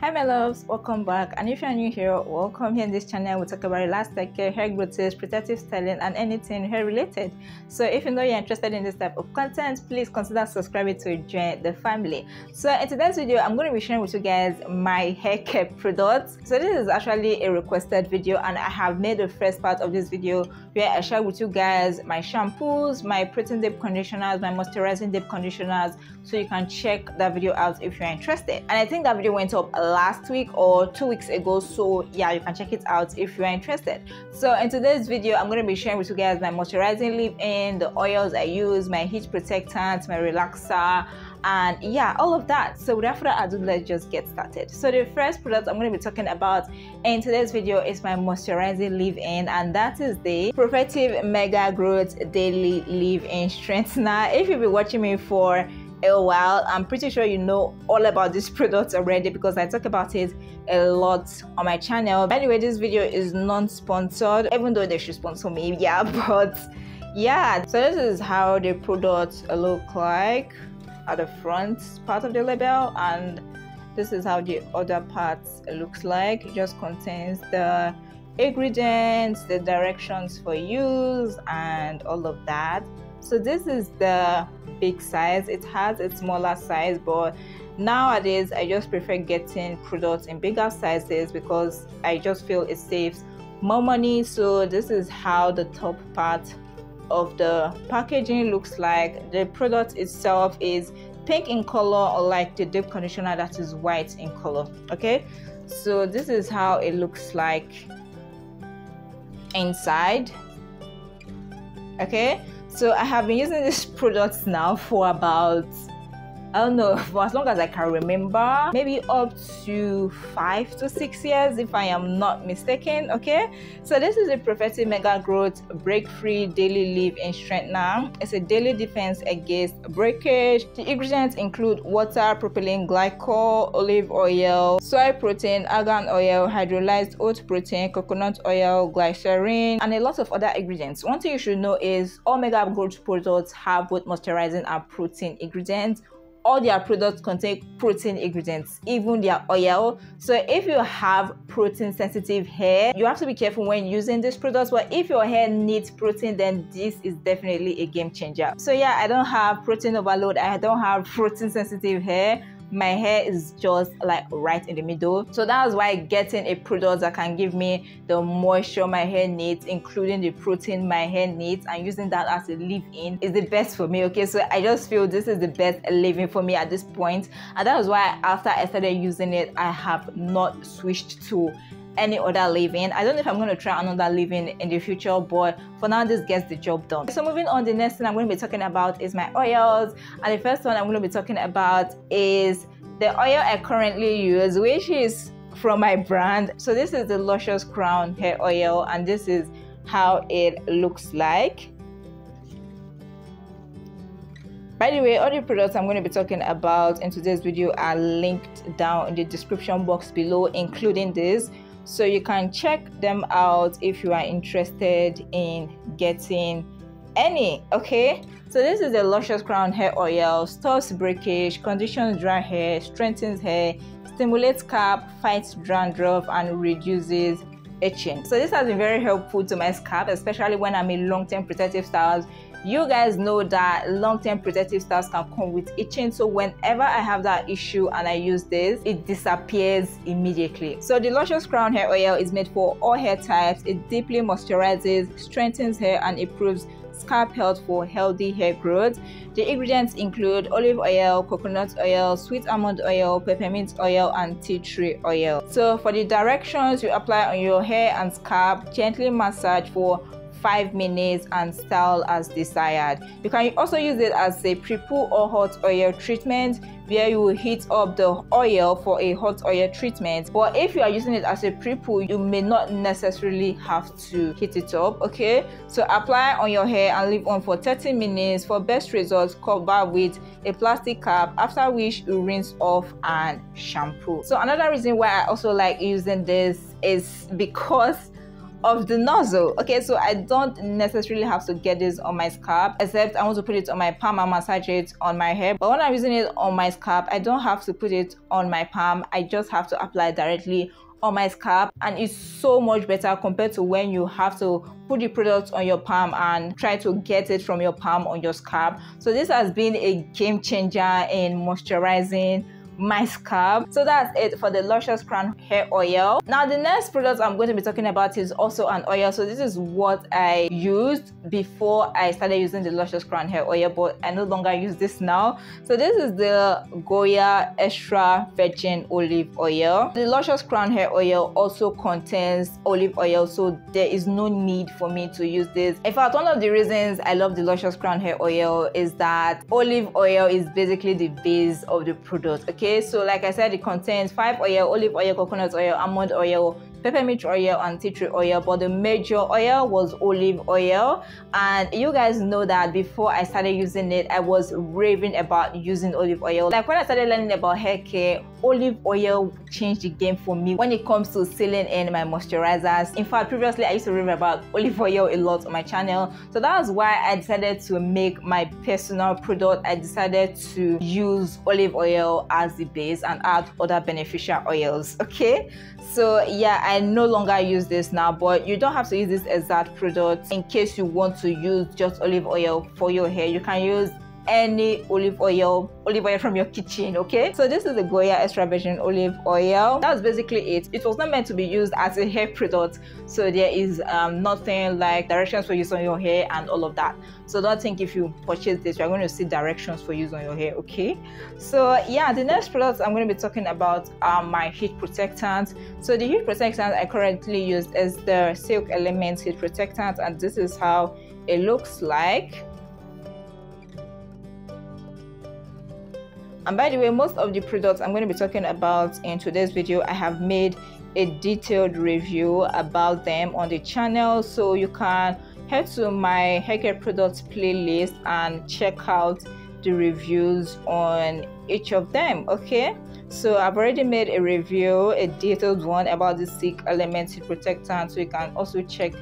Hi my loves, welcome back, and if you're new here, welcome. Here in this channel we talk about elastic care, hair growth, protective styling, and anything hair related. So if you know you're interested in this type of content, please consider subscribing to join the family. So in today's video I'm going to be sharing with you guys my hair care products. So this is actually a requested video, and I have made the first part of this video where I share with you guys my shampoos, my protein deep conditioners, my moisturizing deep conditioners, so you can check that video out if you're interested. And I think that video went up last week or 2 weeks ago, so yeah, you can check it out if you are interested. So in today's video I'm going to be sharing with you guys my moisturizing leave-in, the oils I use, my heat protectant, my relaxer, and yeah, all of that. So without further ado, let's just get started. So the first product I'm going to be talking about in today's video is my moisturizing leave-in, and that is the Profectiv Mega Growth Daily Leave-In Strengthener. If you've been watching me for a while, I'm pretty sure you know all about this product already because I talk about it a lot on my channel. By the way, this video is non-sponsored, even though they should sponsor me, yeah, but yeah. So this is how the products look like at the front part of the label, and this is how the other parts looks like. It just contains the ingredients, the directions for use, and all of that. So this is the big size. It has a smaller size, but nowadays I just prefer getting products in bigger sizes because I just feel it saves more money. So this is how the top part of the packaging looks like. The product itself is pink in color, unlike the deep conditioner that is white in color. Okay, so this is how it looks like inside. Okay, so I have been using this product now for about, I don't know, for as long as I can remember, maybe up to 5 to 6 years if I am not mistaken. Okay, so this is a Profectiv Mega Growth Break-Free Daily Leave-In Strengthener. It's a daily defense against breakage. The ingredients include water, propylene glycol, olive oil, soy protein, argan oil, hydrolyzed oat protein, coconut oil, glycerin, and a lot of other ingredients. One thing you should know is all Mega Growth products have both moisturizing and protein ingredients. All their products contain protein ingredients, even their oil. So if you have protein sensitive hair, you have to be careful when using this product. But if your hair needs protein, then this is definitely a game changer. So yeah, I don't have protein overload, I don't have protein sensitive hair. My hair is just like right in the middle, so that's why getting a product that can give me the moisture my hair needs, including the protein my hair needs, and using that as a leave-in is the best for me. Okay, so I just feel this is the best leave-in for me at this point, and that is why after I started using it I have not switched to any other leave-in. I don't know if I'm going to try another leave-in in the future, but for now this gets the job done. So moving on, the next thing I'm going to be talking about is my oils, and the first one I'm going to be talking about is the oil I currently use, which is from my brand. So this is the Luscious Crown Hair Oil, and this is how it looks like. By the way, all the products I'm going to be talking about in today's video are linked down in the description box below, including this, so you can check them out if you are interested in getting any. Okay, so this is the Luscious Crown Hair Oil. Stops breakage, conditions dry hair, strengthens hair, stimulates scalp, fights dandruff, and reduces itching. So this has been very helpful to my scalp, especially when I'm in long-term protective styles. You guys know that long-term protective styles can come with itching, so whenever I have that issue and I use this, it disappears immediately. So the Luscious Crown Hair Oil is made for all hair types. It deeply moisturizes, strengthens hair, and improves scalp health for healthy hair growth. The ingredients include olive oil, coconut oil, sweet almond oil, peppermint oil, and tea tree oil. So for the directions, you apply on your hair and scalp, gently massage for 5 minutes and style as desired. You can also use it as a pre-poo or hot oil treatment, where you will heat up the oil for a hot oil treatment. But if you are using it as a pre-poo, you may not necessarily have to heat it up. Okay, so apply on your hair and leave on for 30 minutes. For best results, cover with a plastic cap, after which you rinse off and shampoo. So another reason why I also like using this is because of the nozzle. Okay, so I don't necessarily have to get this on my scalp, except I want to put it on my palm and massage it on my hair. But when I'm using it on my scalp, I don't have to put it on my palm. I just have to apply directly on my scalp, and it's so much better compared to when you have to put the product on your palm and try to get it from your palm on your scalp. So this has been a game changer in moisturizing my scalp. So that's it for the Luscious Crown Hair Oil. Now the next product I'm going to be talking about is also an oil. So this is what I used before I started using the Luscious Crown Hair Oil, but I no longer use this now. So this is the Goya Extra Virgin Olive Oil. The Luscious Crown Hair Oil also contains olive oil, so there is no need for me to use this. In fact, one of the reasons I love the Luscious Crown Hair Oil is that olive oil is basically the base of the product. Okay, so like I said, it contains 5 oil: olive oil, coconut oil, almond oil, peppermint oil, and tea tree oil, but the major oil was olive oil. And you guys know that before I started using it, I was raving about using olive oil. Like when I started learning about hair care, olive oil changed the game for me when it comes to sealing in my moisturizers. In fact, previously I used to rave about olive oil a lot on my channel, so that's why I decided to make my personal product. I decided to use olive oil as the base and add other beneficial oils. Okay, so yeah, I no longer use this now, but you don't have to use this exact product. In case you want to use just olive oil for your hair, you can use any olive oil from your kitchen. Okay, so this is the Goya Extra Virgin Olive Oil. That's basically it. It was not meant to be used as a hair product, so there is nothing like directions for use on your hair and all of that. So don't think if you purchase this you're going to see directions for use on your hair. Okay, so yeah, the next product I'm going to be talking about are my heat protectants. So the heat protectant I currently use is the Silk Element Heat Protectant, and this is how it looks like. And by the way, most of the products I'm going to be talking about in today's video, I have made a detailed review about them on the channel, so you can head to my hair care products playlist and check out the reviews on each of them. Okay, so I've already made a review, a detailed one about the Silk Element Heat Protectant, so you can also check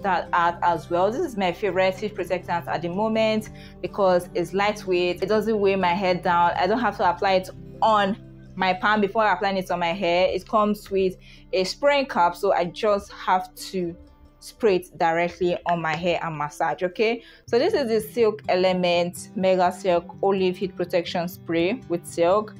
that out as well. This is my favorite heat protectant at the moment because it's lightweight, it doesn't weigh my hair down, I don't have to apply it on my palm before applying it on my hair. It comes with a spraying cap, so I just have to spray it directly on my hair and massage. Okay, so this is the Silk Element Mega Silk Olive Heat Protection Spray with silk.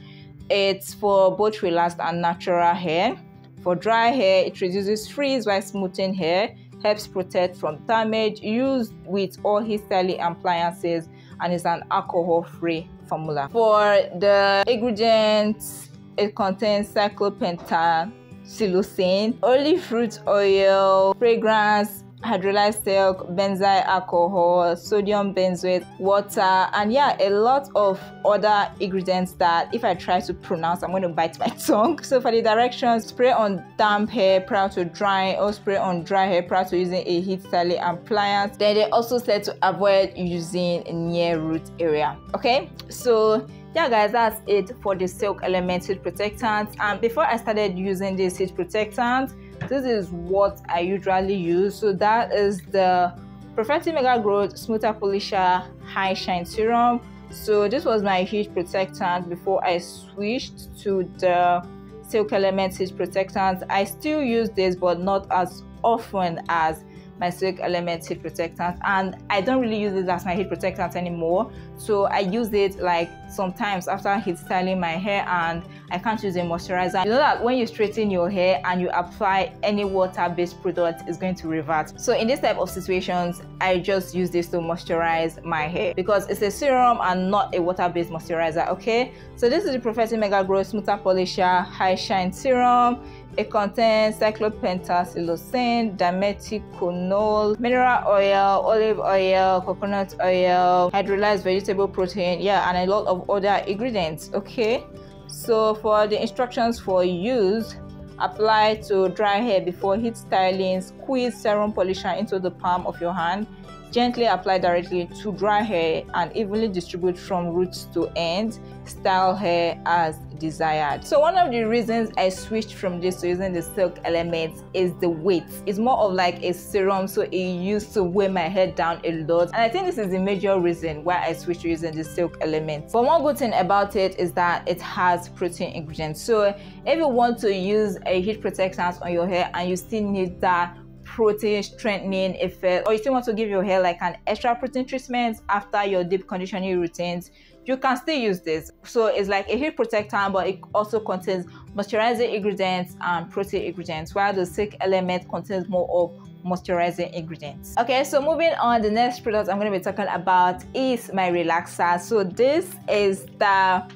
It's for both relaxed and natural hair. For dry hair, it reduces frizz while smoothing hair, helps protect from damage, used with all heat styling appliances, and is an alcohol-free formula. For the ingredients, it contains cyclopentasiloxane, olive root oil, fragrance, hydrolyzed silk, benzyl alcohol, sodium benzoate, water, and yeah, a lot of other ingredients that if I try to pronounce, I'm going to bite my tongue. So for the directions, spray on damp hair prior to drying, or spray on dry hair prior to using a heat styling appliance. Then they also said to avoid using near root area. Okay, so yeah guys, that's it for the Silk Element Heat Protectant. And before I started using this heat protectant, this is what I usually use. So that is the Profectiv Mega Growth Smoother Polisher High Shine Serum. So this was my heat protectant before I switched to the Silk Element Heat Protectant. I still use this, but not as often as my Silk Element Heat Protectant, and I don't really use it as my heat protectant anymore. So I use it like sometimes after heat styling my hair and I can't use a moisturizer. You know that when you straighten your hair and you apply any water-based product, it's going to revert. So in this type of situations, I just use this to moisturize my hair because it's a serum and not a water-based moisturizer. Okay, so this is the Profectiv Mega Growth Smoother Polisher High Shine Serum. It contains cyclopentasiloxane, dimethylquinol, mineral oil, olive oil, coconut oil, hydrolyzed vegetable protein, yeah, and a lot of other ingredients. Okay, so for the instructions for use, apply to dry hair before heat styling, squeeze serum polisher into the palm of your hand, gently apply directly to dry hair and evenly distribute from roots to ends. Style hair as desired. So one of the reasons I switched from this to using the silk element is the weight. It's more of like a serum, so it used to weigh my hair down a lot, and I think this is the major reason why I switched to using the silk element. But one good thing about it is that it has protein ingredients. So if you want to use a heat protectant on your hair and you still need that protein strengthening effect, or you still want to give your hair like an extra protein treatment after your deep conditioning routines, you can still use this. So it's like a heat protectant, but it also contains moisturizing ingredients and protein ingredients, while the silk element contains more of moisturizing ingredients. Okay, so moving on, the next product I'm going to be talking about is my relaxer. So this is the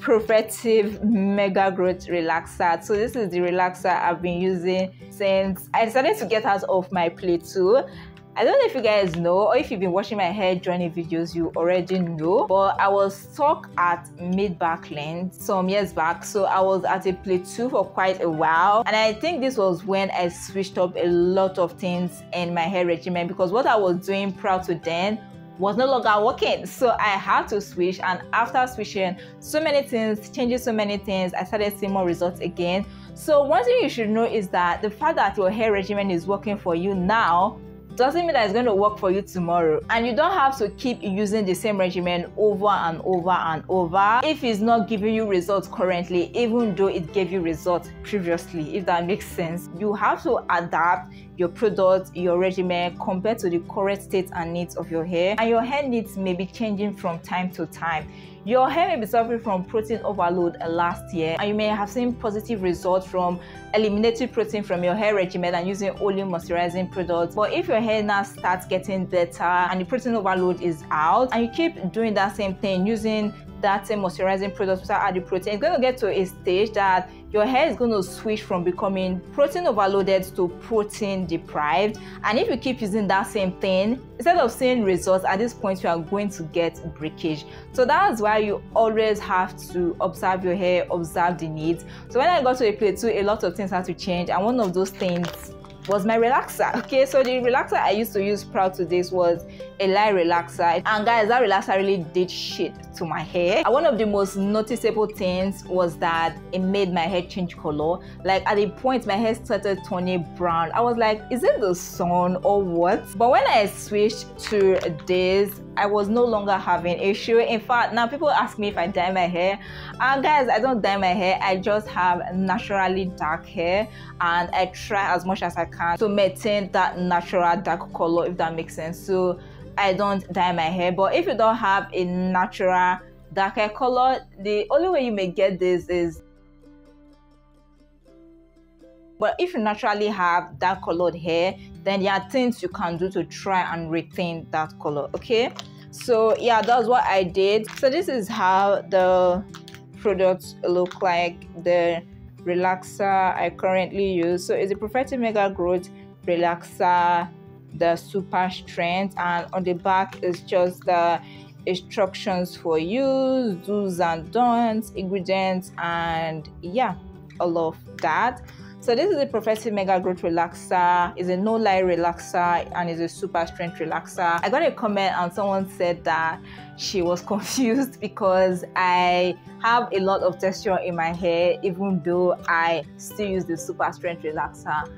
Profectiv Mega Growth Relaxer. So this is the relaxer I've been using since I decided to get out of my plateau. I don't know if you guys know, or if you've been watching my hair journey videos, you already know, but I was stuck at mid-back length some years back. So I was at a plateau for quite a while, and I think this was when I switched up a lot of things in my hair regimen, because what I was doing prior to then was no longer working. So I had to switch, and after switching so many things, changing so many things, I started seeing more results again. So one thing you should know is that the fact that your hair regimen is working for you now doesn't mean that it's going to work for you tomorrow, and you don't have to keep using the same regimen over and over and over if it's not giving you results currently, even though it gave you results previously, if that makes sense. You have to adapt your product, your regimen, compared to the current state and needs of your hair, and your hair needs may be changing from time to time. Your hair may be suffering from protein overload last year, and you may have seen positive results from eliminating protein from your hair regimen and using only moisturizing products. But if your hair now starts getting better and the protein overload is out, and you keep doing that same thing, using that same moisturizing product without adding protein, it's going to get to a stage that your hair is going to switch from becoming protein overloaded to protein deprived. And if you keep using that same thing, instead of seeing results, at this point you are going to get breakage. So that's why you always have to observe your hair, observe the needs. So when I got to a plateau, a lot of things had to change, and one of those things was my relaxer. Okay, so the relaxer I used to use prior to this was a light relaxer, and guys, that relaxer really did shit to my hair. And one of the most noticeable things was that it made my hair change color. Like at a point my hair started turning brown. I was like, is it the sun or what? But when I switched to this, I was no longer having issue. In fact, now people ask me if I dye my hair, and guys, I don't dye my hair. I just have naturally dark hair, and I try as much as I can to maintain that natural dark color, if that makes sense. So I don't dye my hair. But if you don't have a natural dark hair color, the only way you may get this is, but if you naturally have dark colored hair, then there are things you can do to try and retain that color. Okay, so yeah, that's what I did. So this is how the products look like, the relaxer I currently use. So it's a Profectiv Mega Growth Relaxer, the super strength, and on the back is just the instructions for use, do's and don'ts, ingredients, and yeah, all of that. So this is a Profectiv Mega Growth Relaxer. It's a no lie relaxer, and it's a super strength relaxer. I got a comment and someone said that she was confused because I have a lot of texture in my hair even though I still use the super strength relaxer.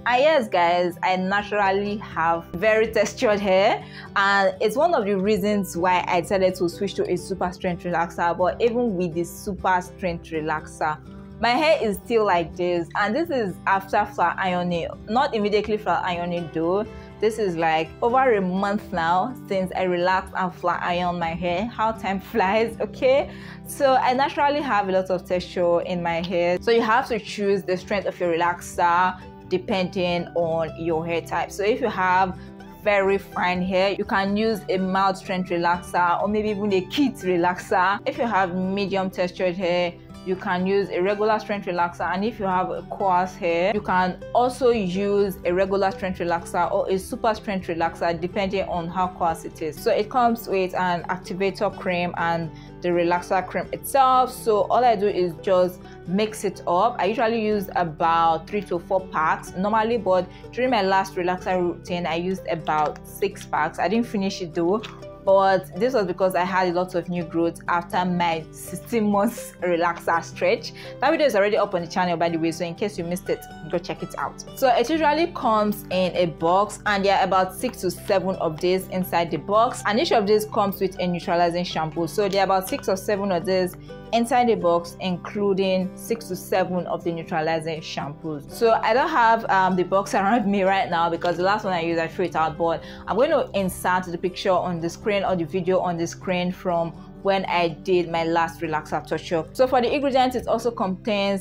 And yes guys, I naturally have very textured hair, and it's one of the reasons why I decided to switch to a super strength relaxer. But even with the super strength relaxer, my hair is still like this, and this is after flat ironing. Not immediately flat ironing though. This is like over a month now since I relaxed and flat ironed my hair. How time flies, okay? So I naturally have a lot of texture in my hair, so you have to choose the strength of your relaxer depending on your hair type. So if you have very fine hair, you can use a mild strength relaxer, or maybe even a kit relaxer. If you have medium textured hair, you can use a regular strength relaxer, and if you have a coarse hair, you can also use a regular strength relaxer or a super strength relaxer depending on how coarse it is. So it comes with an activator cream and the relaxer cream itself. So all I do is just mix it up. I usually use about 3 to 4 packs normally, but during my last relaxer routine I used about 6 packs. I didn't finish it though, but this was because I had a lot of new growth after my 16 months relaxer stretch. That video is already up on the channel, by the way, so in case you missed it, go check it out. So it usually comes in a box, and there are about 6 to 7 of these inside the box, and each of these comes with a neutralizing shampoo. So there are about 6 or 7 of these inside the box, including 6 to 7 of the neutralizing shampoos. So I don't have the box around me right now because the last one I used I threw it out, but I'm going to insert the picture on the screen or the video on the screen from when I did my last relaxer touch-up. So for the ingredients, it also contains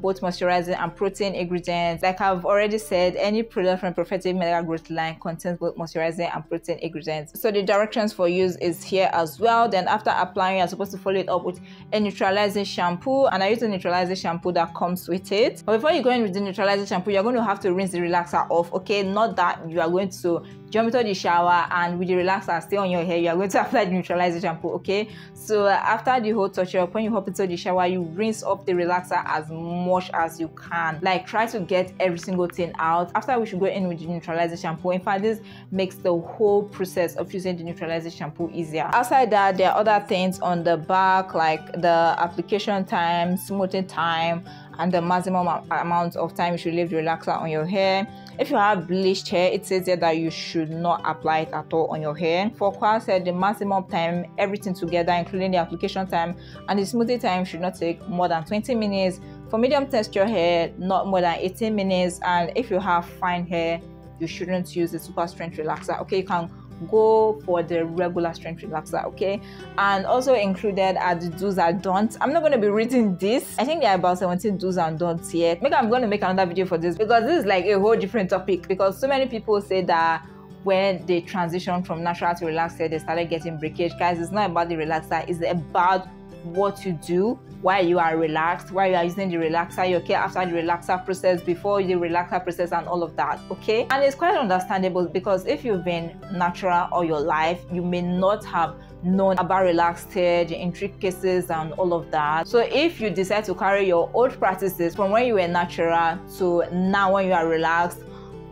both moisturizing and protein ingredients. Like I've already said, any product from Profectiv medical growth line contains both moisturizing and protein ingredients. So the directions for use is here as well. Then after applying, you're supposed to follow it up with a neutralizing shampoo, and I use a neutralizing shampoo that comes with it. But before you go in with the neutralizing shampoo, you're going to have to rinse the relaxer off, okay? Not that you are going to jump into the shower and with the relaxer stay on your hair, you are going to apply the neutralizing shampoo, okay? So after the whole touch-up, when you hop into the shower, you rinse off the relaxer as much as you can. Like, try to get every single thing out. After, we should go in with the neutralizing shampoo. In fact, this makes the whole process of using the neutralizing shampoo easier. Outside that, there are other things on the back, like the application time, smoothing time, and the maximum amount of time you should leave the relaxer on your hair. If you have bleached hair, it says here that you should not apply it at all on your hair. For coarse hair, the maximum time, everything together, including the application time and the smoothing time, should not take more than 20 minutes. For medium texture hair, not more than 18 minutes. And if you have fine hair, you shouldn't use the super strength relaxer, okay? You can go for the regular strength relaxer, okay? And also included are the do's and don'ts. I'm not going to be reading this. I think there are about 17 do's and don'ts here. Maybe I'm going to make another video for this because this is like a whole different topic, because so many people say that when they transition from natural to relaxer, they started getting breakage. Guys, it's not about the relaxer, it's about what you do while you are relaxed, while you are using the relaxer, okay, after the relaxer process, before the relaxer process, and all of that, okay? And it's quite understandable because if you've been natural all your life, you may not have known about relaxed hair, the intricacies and all of that. So if you decide to carry your old practices from when you were natural to now when you are relaxed,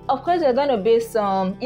of course there's going to be some,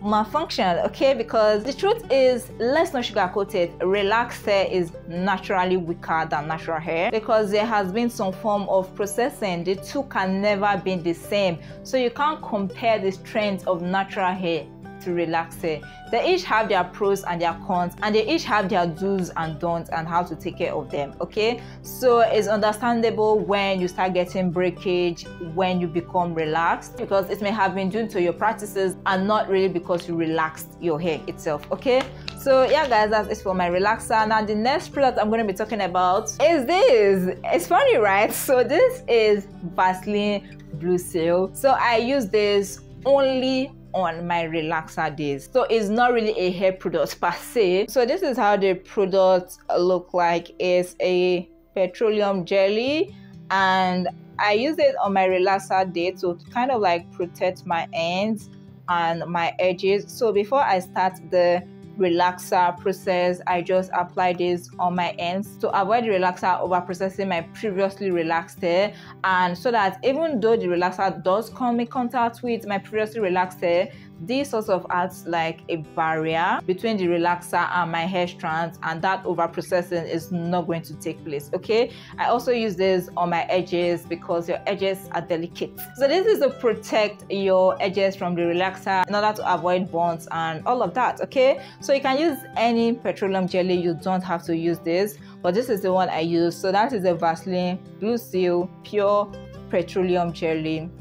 malfunction, okay? Because the truth is, let's not sugarcoat it, relaxed hair is naturally weaker than natural hair because there has been some form of processing. The two can never be the same. So you can't compare the strength of natural hair to relaxed hair. They each have their pros and their cons, and they each have their do's and don'ts and how to take care of them, okay? So it's understandable when you start getting breakage when you become relaxed, because it may have been due to your practices and not really because you relaxed your hair itself, okay? So yeah guys, that's it for my relaxer. Now the next product I'm going to be talking about is this. It's funny, right? So this is Vaseline Blue Seal. So I use this only on my relaxer days, so it's not really a hair product per se. So this is how the product look like. It's a petroleum jelly, and I use it on my relaxer day to kind of like protect my ends and my edges. So before I start the relaxer process, I just apply this on my ends to avoid the relaxer over processing my previously relaxed hair, and so that even though the relaxer does come in contact with my previously relaxed hair, this sort of acts like a barrier between the relaxer and my hair strands, and that over processing is not going to take place, okay? I also use this on my edges because your edges are delicate. So this is to protect your edges from the relaxer in order to avoid burns and all of that, okay? So you can use any petroleum jelly, you don't have to use this, but this is the one I use. So that is the Vaseline Blue Seal Pure Petroleum Jelly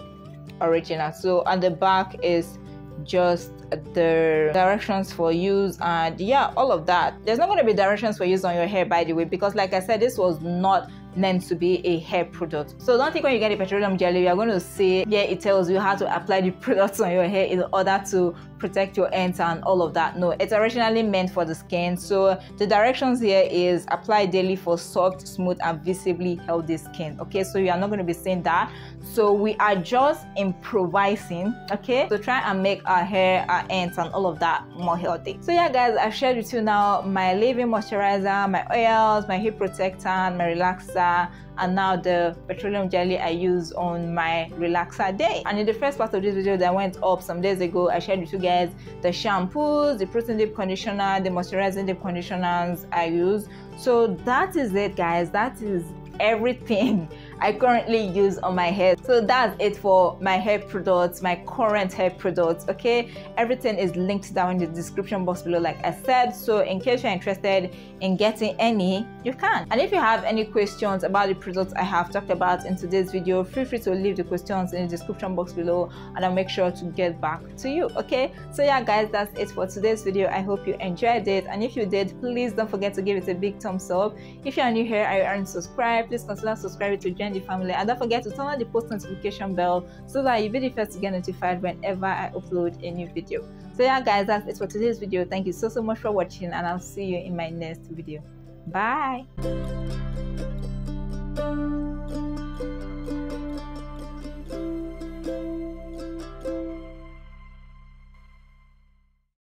Original. So on the back is just the directions for use, and yeah, all of that. There's not going to be directions for use on your hair, by the way, because like I said, this was not meant to be a hair product. So don't think when you get a petroleum jelly, you're going to see, yeah, it tells you how to apply the products on your hair in order to protect your ends and all of that. No, it's originally meant for the skin. So the directions here is apply daily for soft, smooth, and visibly healthy skin, okay? So you are not going to be seeing that. So we are just improvising, okay, to try and make our hair, our ends, and all of that more healthy. So yeah guys, I've shared with you now my leave-in moisturizer, my oils, my heat protectant, my relaxer, and now the petroleum jelly I use on my relaxer day. And in the first part of this video that went up some days ago, I shared with you guys the shampoos, the protein deep conditioner, the moisturizing deep conditioners I use. So that is it, guys. That is everything I currently use on my hair. So that's it for my hair products, my current hair products. Okay, everything is linked down in the description box below, like I said. So in case you're interested in getting any, you can. And if you have any questions about the products I have talked about in today's video, feel free to leave the questions in the description box below and I'll make sure to get back to you. Okay, so yeah guys, that's it for today's video. I hope you enjoyed it, and if you did, please don't forget to give it a big thumbs up. If you are new here and you aren't subscribed, please consider subscribing to join the family, and don't forget to turn on the post notification bell so that you'll be the first to get notified whenever I upload a new video. So yeah guys, that's it for today's video. Thank you so much for watching, and I'll see you in my next video. Bye.